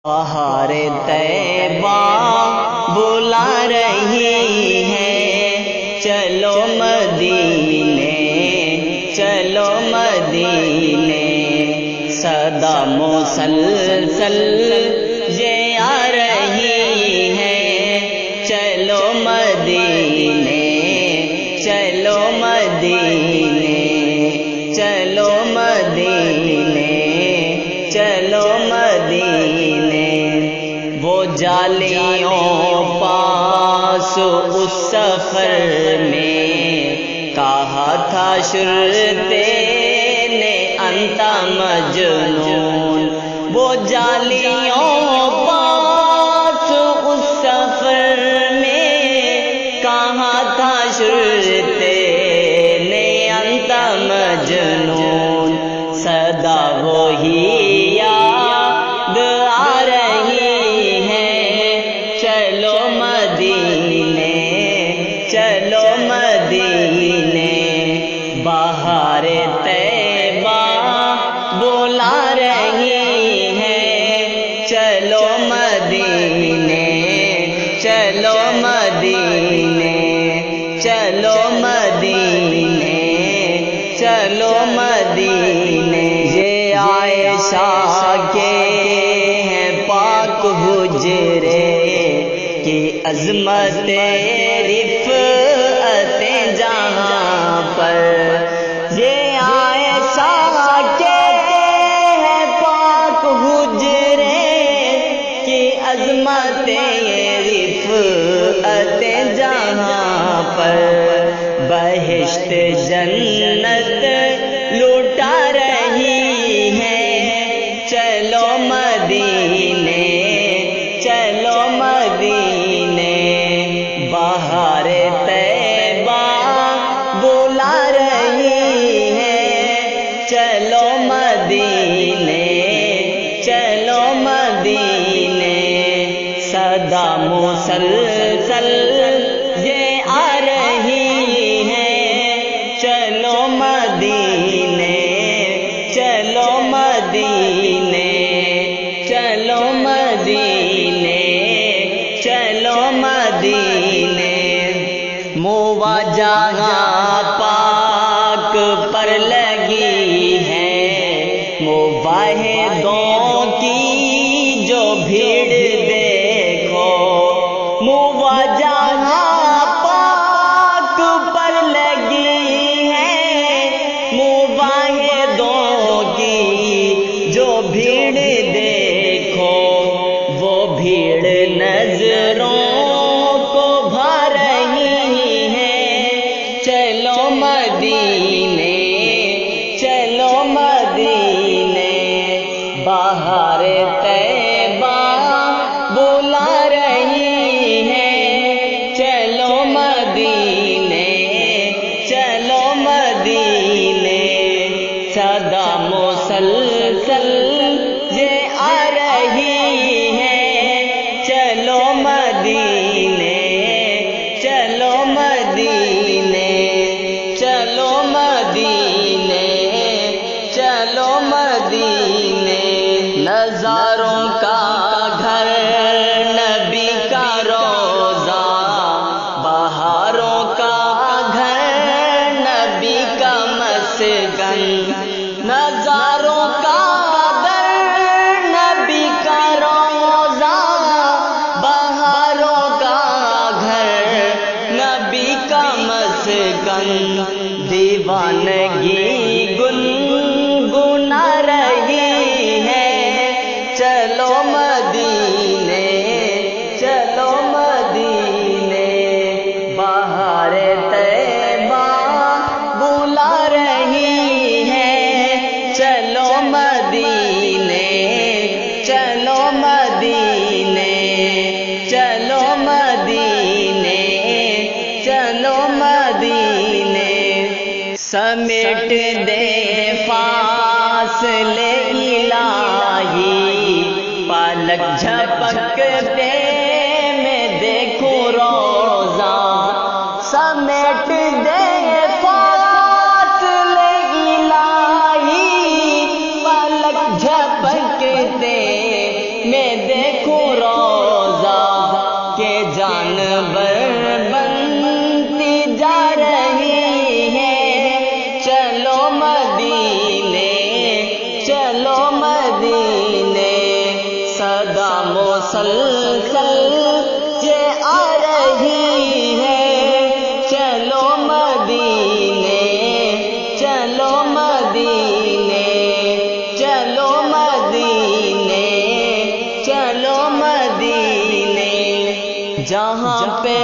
بہار طیبہ بلا رہی ہے، چلو مدینے چلو مدینے، صدا مسلسل یہ آ رہی ہے، چلو مدینے چلو مدینے چلو مدینے چلو مدینے۔ وہ جالیوں پاس اس سفر میں کہا تھا شرتے نے انت مجنون، وہ جالیوں پاس اس سفر میں کہا تھا شرتے نے انت مجنون، صدا وہی یاد آ رہی ہے، چلو مدینے چلو مدینے، بہار طیبہ بلا رہی ہے، چلو مدینے چلو مدینے چلو مدینے چلو مدینے۔ یہ عائشہ کے ہیں پاک حجرے کی عظمت رفعت جہاں پر، یہ عائشہ کے ہیں پاک حجرے کی عظمت رفعت جہاں پر، بہشت جنت لوٹا رہی ہے، چلو مدینے چلو مدینے، بہار طیبہ بلا رہی ہے، چلو مدینے چلو مدینے، صدا مسلسل یہ آ رہی ہے، چلو مدینے چلو مدینے چلو مدینے چلو مدینے۔ مواجہ پاک پر لگی ہے، مواحدوں کی جو بھیڑ دیکھو، مواجہ پاک پر لگی ہے، مواحدوں کی جو بھیڑ دیکھو، وہ بھیڑ نظروں کو بھا رہی ہے، چلو مدینے چلو مدینے، بہار طیبہ بلا رہی ہے، چلو مدینے چلو مدینے، صدا مسلسل یہ آ رہی ہے، چلو مدینے چلو مدینے چلو مدینے چلو مدینے۔ نظاروں کا گھر نبی کا روضہ، بہاروں کا گھر نبی کا مسکن، نظاروں کا در نبی کا روضہ، بہاروں کا گھر نبی کا مسکن، دیوانگی گنگنا رہی ہے، چلو مدینے چلو مدینے، بہار طیبہ بلا رہی ہے، چلو مدینے چلو مدینے چلو مدینے چلو مدینے، سمیٹ دے فاصلے الہی، پالک جھپکتے میں دیکھوں روزہ، سمیٹ دے فاصلے الہی، پالک جھپکتے میں دیکھوں روضہ کے جانور بنتی جا رہی ہے، چلو مدینے چلو مدینے، صدا مسلسل یہ آ رہی ہے، چلو مدینے چلو مدینے چلو مدینے چلو مدینے، جہاں پہ